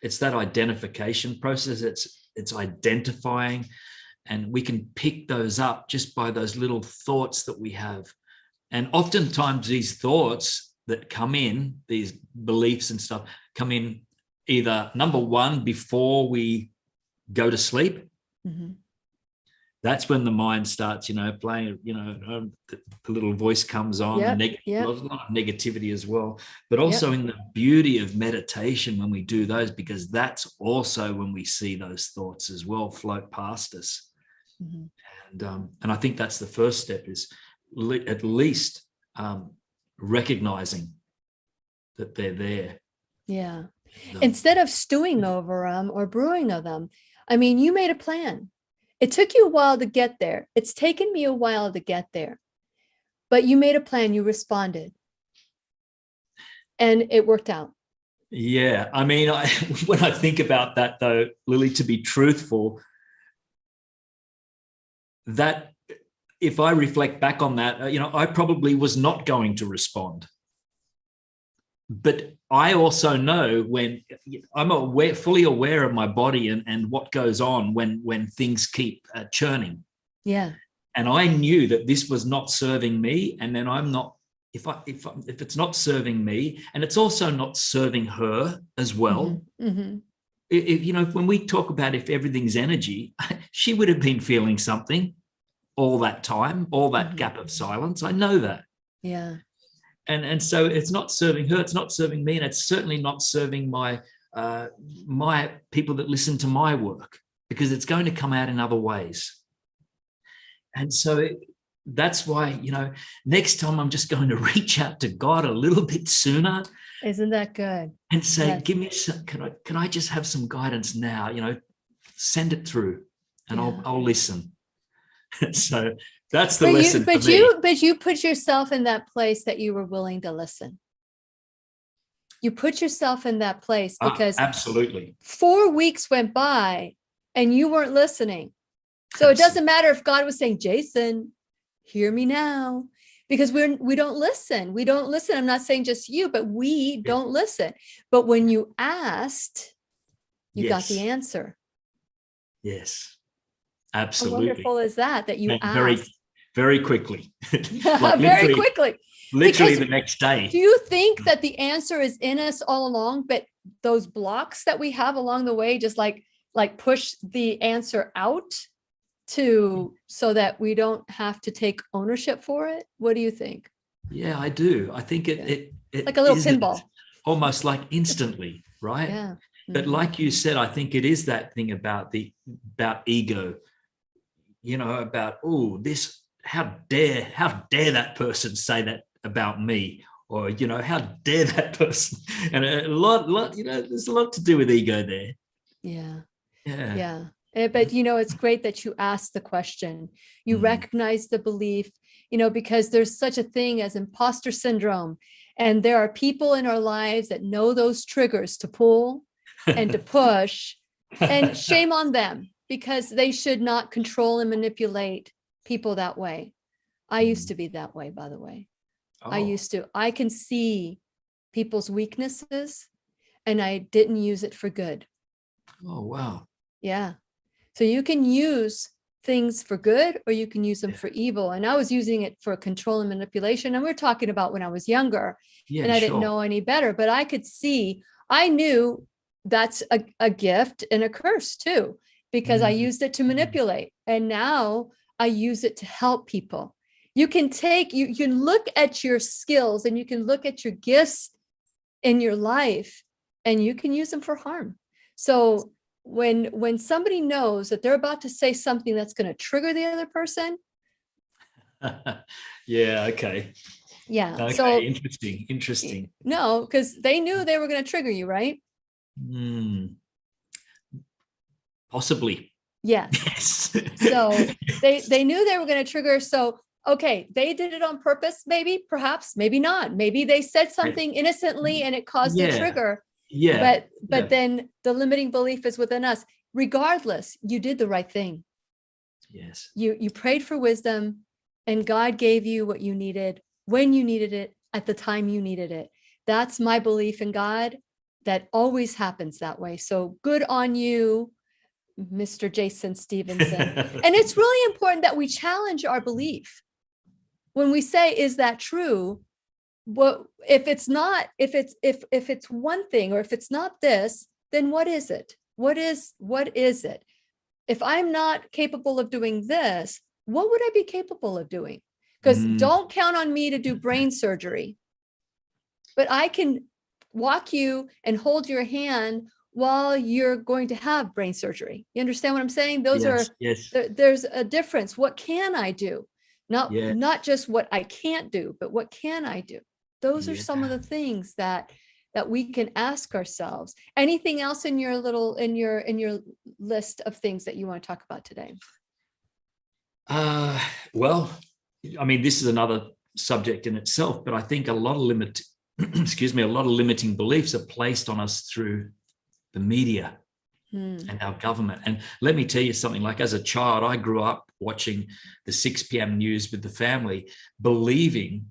identification process. It's identifying. And we can pick those up just by those little thoughts that we have. And oftentimes these thoughts that come in, these beliefs and stuff, come in either, number one, before we go to sleep, that's when the mind starts, playing, the little voice comes on, Yep, a lot of negativity as well, but Yep. also in the beauty of meditation when we do those, because that's also when we see those thoughts as well float past us. Mhm. And I think that's the first step, is at least recognizing that they're there. Yeah. Instead of stewing over them or brewing of them, I mean, you made a plan. It took you a while to get there. It's taken me a while to get there, but you made a plan, you responded, and it worked out. Yeah. I mean, when I think about that though, Lily, to be truthful, that if I reflect back on that, I probably was not going to respond. But I also know when I'm fully aware of my body and what goes on when things keep churning. Yeah. And I knew that this was not serving me. And then I'm not, if it's not serving me, and it's also not serving her as well. Mm-hmm. When we talk about if everything's energy, she would have been feeling something all that time, all that gap of silence. I know that. Yeah. And so it's not serving her, it's not serving me, and it's certainly not serving my people that listen to my work, because it's going to come out in other ways. And so that's why, next time I'm just going to reach out to God a little bit sooner. Isn't that good? And say, Yes. give me some, can I just have some guidance now? Send it through, and I'll listen. So that's the lesson for me. But you put yourself in that place that you were willing to listen. You put yourself in that place because absolutely 4 weeks went by and you weren't listening. So it doesn't matter if God was saying, Jason, hear me now, because we don't listen. We don't listen. I'm not saying just you, but we don't listen. But when you asked, you got the answer. Yes, absolutely. How wonderful is that you asked? Very, very quickly. Very quickly. Literally Because the next day. Do you think that the answer is in us all along, but those blocks that we have along the way just like push the answer out so that we don't have to take ownership for it? What do you think? Yeah, I do. I think it like a little pinball. Almost like instantly, right? Yeah. But like you said, I think it is that thing about ego, about, how dare that person say that about me, or, how dare that person. And a lot, there's a lot to do with ego there. Yeah. Yeah. Yeah. But, it's great that you asked the question. You recognize the belief, because there's such a thing as imposter syndrome. And there are people in our lives that know those triggers to pull and to push, and shame on them, because they should not control and manipulate people that way. I used to be that way, by the way. I can see people's weaknesses and I didn't use it for good. Oh, wow. Yeah. So you can use things for good or you can use them for evil. And I was using it for control and manipulation. And we're talking about when I was younger and I didn't know any better, but I knew that's a gift and a curse too, because I used it to manipulate. And now I use it to help people. You can look at your skills and you can look at your gifts in your life and you can use them for harm. So when somebody knows that they're about to say something that's going to trigger the other person. Yeah. Okay. Yeah. Okay, so interesting. No, because they knew they were going to trigger you, right? Possibly. Yes. So they knew they were going to trigger. So, okay, they did it on purpose, maybe, perhaps, maybe not. Maybe they said something innocently and it caused a trigger. Yeah. But then the limiting belief is within us. Regardless, you did the right thing. Yes. You prayed for wisdom and God gave you what you needed when you needed it at the time you needed it. That's my belief in God. That always happens that way. So good on you, Mr. Jason Stephenson. And it's really important that we challenge our belief. When we say, is that true? Well, if it's one thing, or if it's not this, then what is it? What is it? if I'm not capable of doing this, what would I be capable of doing? Because don't count on me to do brain surgery, but I can walk you and hold your hand while you're going to have brain surgery. You understand what I'm saying? Those Yes. there's a difference. What can I do? Yeah. Not just what I can't do, but what can I do? Those are Yeah. some of the things that we can ask ourselves. Anything else in your list of things that you want to talk about today? Well, I mean, this is another subject in itself, but I think a lot of limiting beliefs are placed on us through the media and our government. And let me tell you something, like as a child, I grew up watching the 6 p.m. news with the family, believing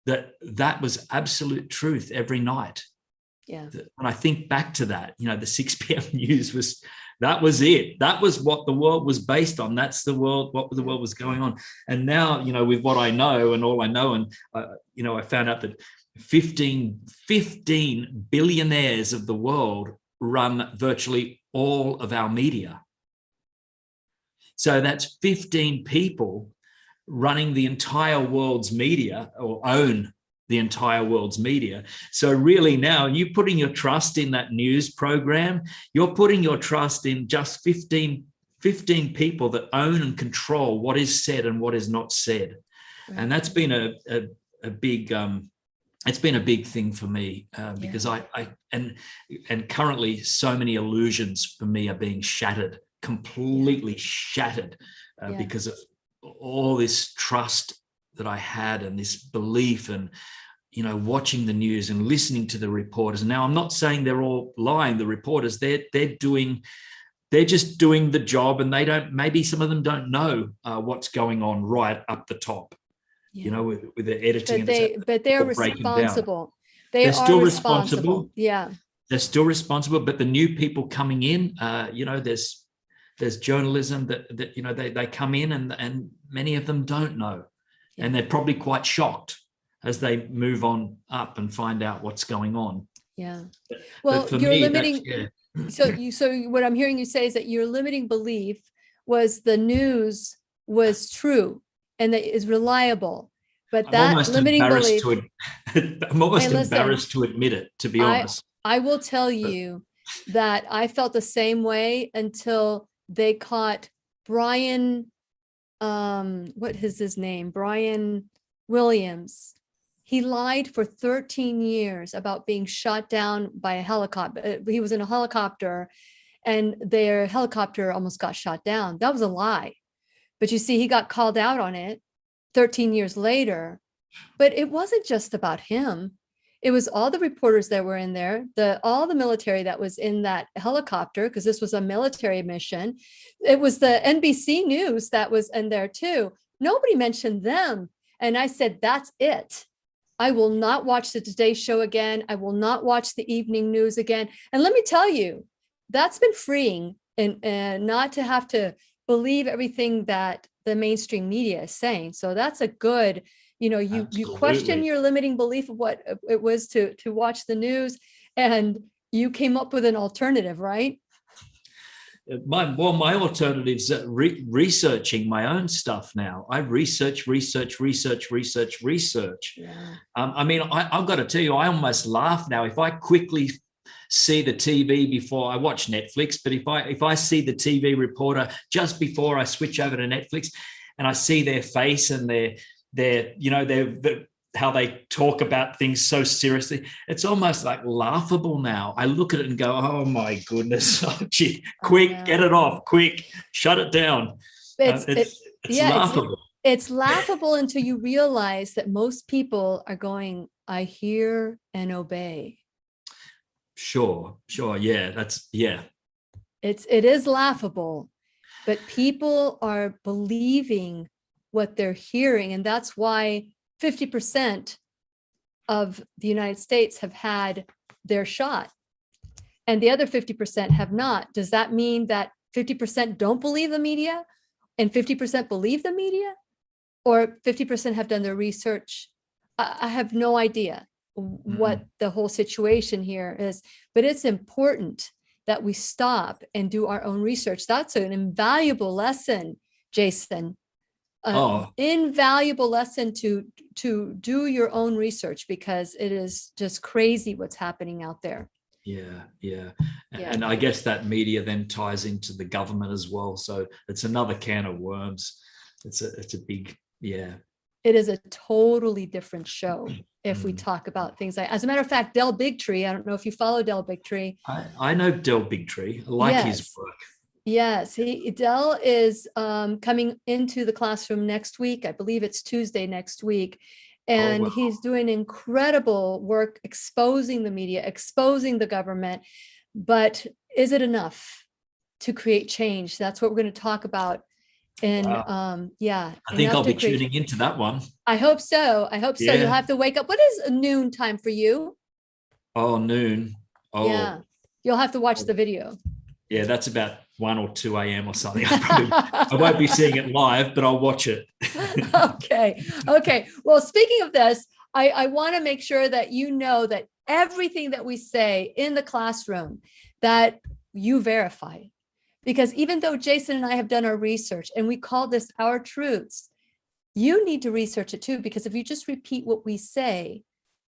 that was absolute truth every night. Yeah. When I think back to that, the 6 p.m. news that was it. That was what the world was based on. That's what the world was going on. And now, with what I know and all I know, and, I found out that 15 billionaires of the world run virtually all of our media. So that's 15 people running the entire world's media, or own the entire world's media. So really now you're putting your trust in that news program. You're putting your trust in just 15 people that own and control what is said and what is not said. Right. And that's been a big it's been a big thing for me because I currently so many illusions for me are being shattered, completely shattered because of all this trust that I had and this belief and, watching the news and listening to the reporters. And now I'm not saying they're all lying. The reporters, they're just doing the job, and maybe some of them don't know what's going on right up the top. With the editing. But they're responsible. They're still responsible. Yeah. They're still responsible, but the new people coming in, there's journalism that they come in and many of them don't know. And they're probably quite shocked as they move on up and find out what's going on. Yeah. Well, you're limiting. So what I'm hearing you say is that your limiting belief was the news was true and that is reliable, but that limiting belief. I'm almost embarrassed to admit it, to be honest. I will tell you that I felt the same way until they caught Brian. What is his name? Brian Williams. He lied for 13 years about being shot down by a helicopter. He was in a helicopter and their helicopter almost got shot down. That was a lie. But you see, he got called out on it 13 years later. But it wasn't just about him. It was all the reporters that were in there, all the military that was in that helicopter, because this was a military mission. It was the NBC News that was in there too. Nobody mentioned them. And I said, that's it. I will not watch the Today Show again. I will not watch the evening news again. And let me tell you, that's been freeing, and not to have to believe everything that the mainstream media is saying. So that's a good, you question your limiting belief of what it was to watch the news, and you came up with an alternative, right? My alternatives are researching my own stuff now. I research. Yeah. I've got to tell you, I almost laugh now if I quickly see the TV before I watch Netflix. But if I see the TV reporter just before I switch over to Netflix, and I see their face and their how they talk about things so seriously, it's almost like laughable now. I look at it and go, oh my goodness, quick, get it off, quick, shut it down. It's laughable. It's laughable until you realize that most people are going, I hear and obey. Sure. Yeah, it is laughable, but people are believing what they're hearing. And that's why 50% of the United States have had their shot and the other 50% have not. Does that mean that 50% don't believe the media and 50% believe the media, or 50% have done their research? I have no idea what the whole situation here is, but it's important. that we stop and do our own research. That's an invaluable lesson, Jason. Invaluable lesson to do your own research, because it is just crazy what's happening out there. Yeah. And I guess that media then ties into the government as well. So it's another can of worms. It's a big, yeah. It is a totally different show if we talk about things like, as a matter of fact, Del Bigtree, I don't know if you follow Del Bigtree. I know Del Bigtree. I like his work. Yes, Del is coming into the classroom next week. I believe it's Tuesday next week. And he's doing incredible work exposing the media, exposing the government. But is it enough to create change? That's what we're going to talk about. And I think I'll be tuning into that one. I hope so. You'll have to wake up. What is a noon time for you? Oh, noon. Oh, yeah. You'll have to watch the video. Yeah, that's about 1 or 2 a.m. or something. I won't be seeing it live, but I'll watch it. Okay. Well, speaking of this, I want to make sure that you know that everything that we say in the classroom, that you verify. Because even though Jason and I have done our research and we call this our truths, you need to research it too, because if you just repeat what we say,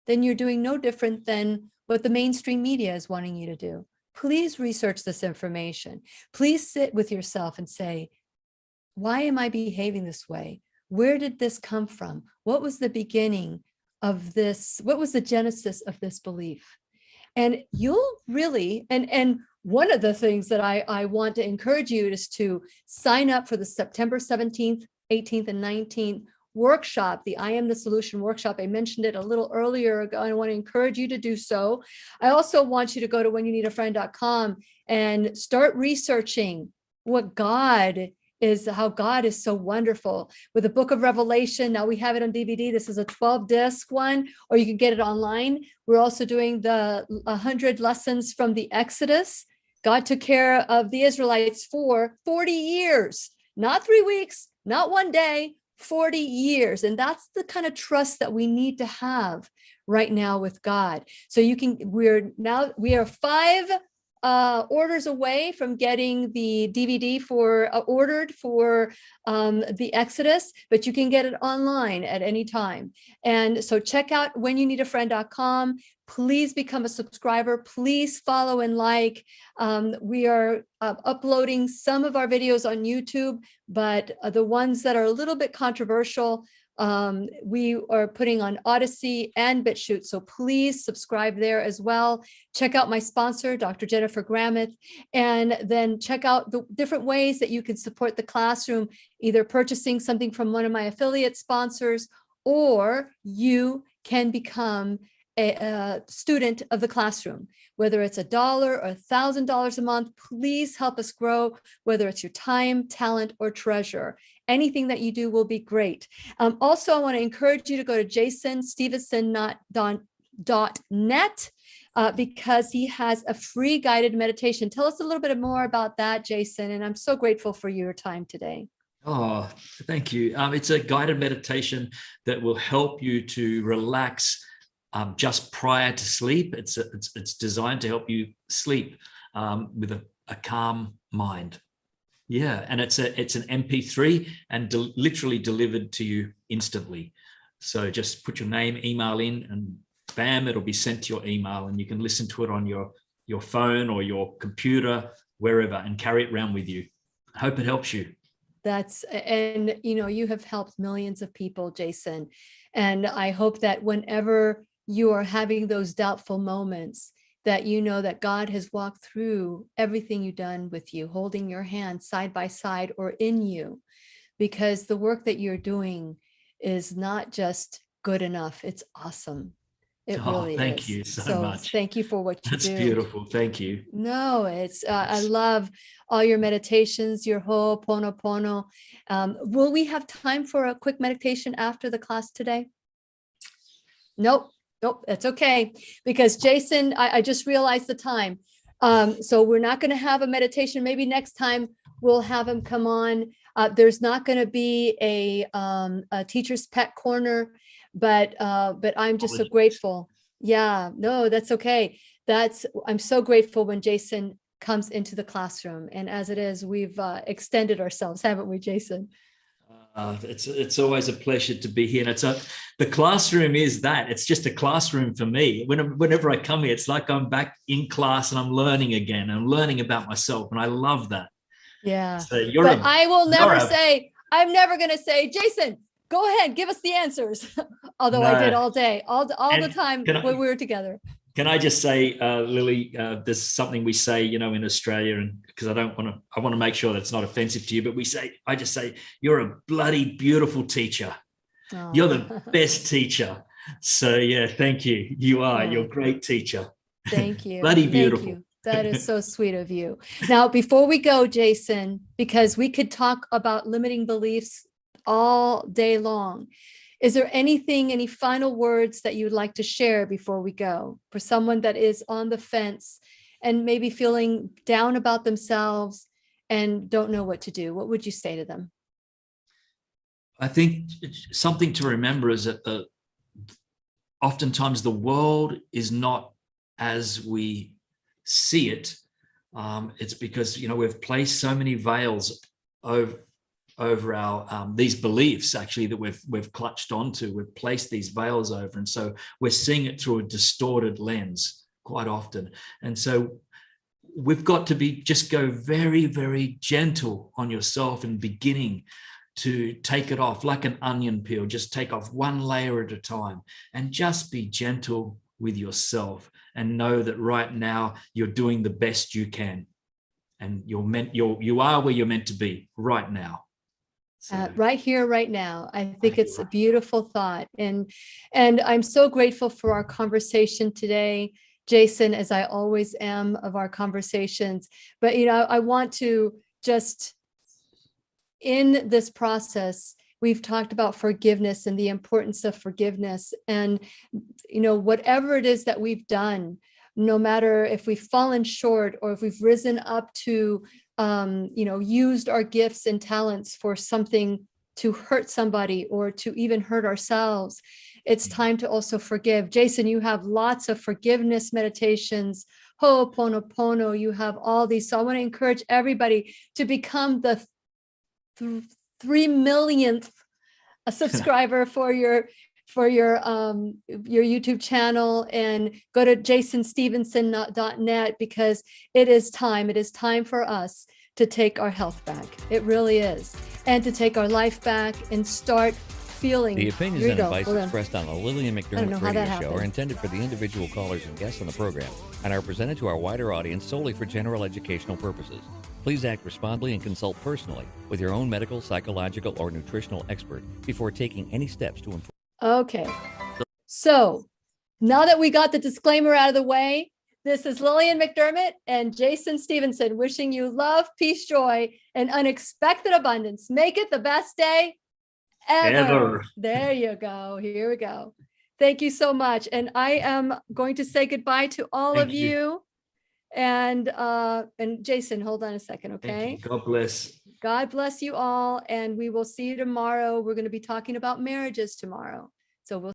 then you're doing no different than what the mainstream media is wanting you to do. Please research this information. Please sit with yourself and say, why am I behaving this way? Where did this come from? What was the beginning of this? What was the genesis of this belief? And you'll really, and one of the things that I want to encourage you is to sign up for the September 17th, 18th, and 19th workshop, the I Am the Solution workshop. I mentioned it a little earlier ago. I want to encourage you to do so. I also want you to go to whenyouneedafriend.com and start researching what God is, how God is so wonderful. With the book of Revelation, now we have it on DVD. This is a 12-disc one, or you can get it online. We're also doing the 100 lessons from the Exodus. God took care of the Israelites for 40 years, not 3 weeks, not one day, 40 years. And that's the kind of trust that we need to have right now with God. So we are 5 orders away from getting the DVD ordered for the Exodus, but you can get it online at any time. And so check out whenyouneedafriend.com. Please become a subscriber. Please follow and like. We are uploading some of our videos on YouTube, but the ones that are a little bit controversial, we are putting on Odyssey and BitChute. So please subscribe there as well. Check out my sponsor, Dr. Jennifer Gramuth, and then check out the different ways that you can support the classroom, either purchasing something from one of my affiliate sponsors, or you can become a student of the classroom, whether it's $1 or $1,000 a month. Please help us grow, whether it's your time, talent, or treasure. Anything that you do will be great. Also, I want to encourage you to go to jasonstephenson.net because he has a free guided meditation. Tell us a little bit more about that, Jason. And I'm so grateful for your time today. Oh, thank you. It's a guided meditation that will help you to relax just prior to sleep. It's designed to help you sleep with a calm mind. Yeah, and it's an MP3 and literally delivered to you instantly. So just put your name, email in, and bam, it'll be sent to your email, and you can listen to it on your phone or your computer, wherever, and carry it around with you. I hope it helps you. And you have helped millions of people, Jason. And I hope that whenever you are having those doubtful moments, that you know that God has walked through everything you've done with you, holding your hand side by side or in you, because the work that you're doing is not just good enough. It's awesome. It really is. Thank you so much. Thank you for what you do. That's beautiful. Thank you. No, it's, I love all your meditations, your Ho'oponopono. Will we have time for a quick meditation after the class today? Nope, that's okay. Because Jason, I just realized the time. So we're not going to have a meditation. Maybe next time we'll have him come on. There's not going to be a teacher's pet corner, but I'm just so grateful. Yeah, no, that's okay. I'm so grateful when Jason comes into the classroom. And as it is, we've extended ourselves, haven't we, Jason? It's always a pleasure to be here. And the classroom is that. It's just a classroom for me. Whenever I come here, it's like I'm back in class and I'm learning again. I'm learning about myself, and I love that. Yeah. So I'm never going to say, Jason, go ahead, give us the answers. Although I did all day, all the time when we were together. Can I just say, Lily, there's something we say, in Australia, and because I want to make sure that's not offensive to you, but I just say, you're a bloody beautiful teacher. Oh. You're the best teacher. So yeah, thank you. You're a great teacher. Thank you. Bloody beautiful. Thank you. That is so sweet of you. Now, before we go, Jason, because we could talk about limiting beliefs all day long, is there any final words that you would like to share before we go for someone that is on the fence and maybe feeling down about themselves and don't know what to do? What would you say to them? I think something to remember is that oftentimes the world is not as we see it. It's because, we've placed so many veils over our these beliefs actually that we've clutched onto. We've placed these veils over, and so we're seeing it through a distorted lens quite often. And so we've got to just go very, very gentle on yourself and beginning to take it off like an onion peel. Just take off one layer at a time and just be gentle with yourself, and know that right now you're doing the best you can, and you are where you're meant to be right now. Right here, right now. I think it's a beautiful thought. And I'm so grateful for our conversation today, Jason, as I always am of our conversations. But, I want to just, in this process, we've talked about forgiveness and the importance of forgiveness. And, whatever it is that we've done, no matter if we've fallen short or if we've risen up to used our gifts and talents for something to hurt somebody or to even hurt ourselves, it's time to also forgive. Jason, you have lots of forgiveness meditations, Ho'oponopono, you have all these. So I want to encourage everybody to become the 3 millionth subscriber for your YouTube channel, and go to jasonstephenson.net, because it is time for us to take our health back. It really is. And to take our life back and start feeling. The opinions and advice expressed on the Lillian McDermott radio show are intended for the individual callers and guests on the program and are presented to our wider audience solely for general educational purposes. Please act responsibly and consult personally with your own medical, psychological, or nutritional expert before taking any steps to improve. Okay, so now that we got the disclaimer out of the way, this is Lillian McDermott and Jason Stephenson wishing you love, peace, joy, and unexpected abundance. Make it the best day ever. There you go. Here we go. Thank you so much. And I am going to say goodbye to all of you. And Jason, hold on a second, okay? God bless. God bless you all, and we will see you tomorrow. We're going to be talking about marriages tomorrow. So we'll